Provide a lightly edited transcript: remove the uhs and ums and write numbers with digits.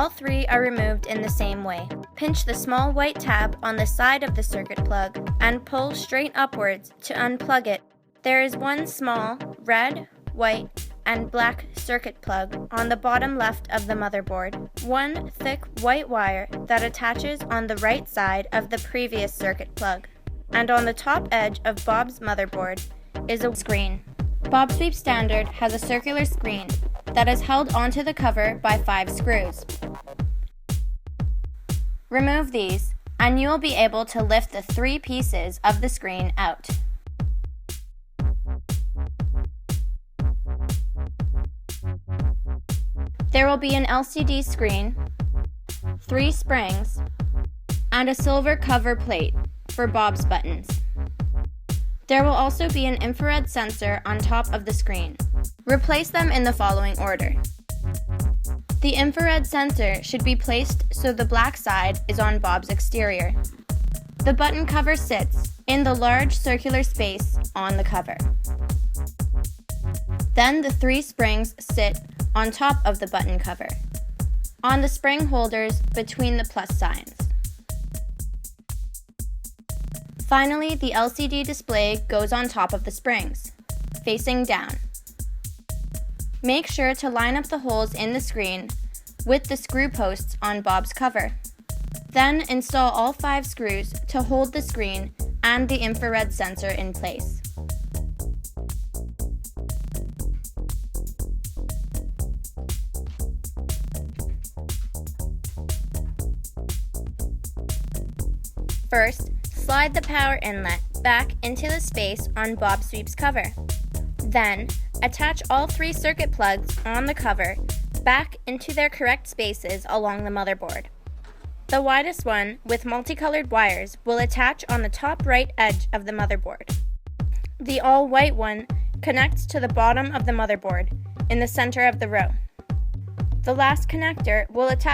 All three are removed in the same way. Pinch the small white tab on the side of the circuit plug and pull straight upwards to unplug it. There is one small red, white, and black circuit plug on the bottom left of the motherboard. One thick white wire that attaches on the right side of the previous circuit plug. And on the top edge of Bob's motherboard is a screen. Bob Sweep Standard has a circular screen that is held onto the cover by 5 screws. Remove these, and you will be able to lift the 3 pieces of the screen out. There will be an LCD screen, 3 springs, and a silver cover plate for Bob's buttons. There will also be an infrared sensor on top of the screen. Replace them in the following order. The infrared sensor should be placed so the black side is on Bob's exterior. The button cover sits in the large circular space on the cover. Then the 3 springs sit on top of the button cover, on the spring holders between the plus signs. Finally, the LCD display goes on top of the springs, facing down. Make sure to line up the holes in the screen with the screw posts on Bob's cover. Then install all 5 screws to hold the screen and the infrared sensor in place. First, slide the power inlet back into the space on Bob Sweep's cover. Then, attach all 3 circuit plugs on the cover back into their correct spaces along the motherboard. The widest one, with multicolored wires, will attach on the top right edge of the motherboard. The all-white one connects to the bottom of the motherboard, in the center of the row. The last connector will attach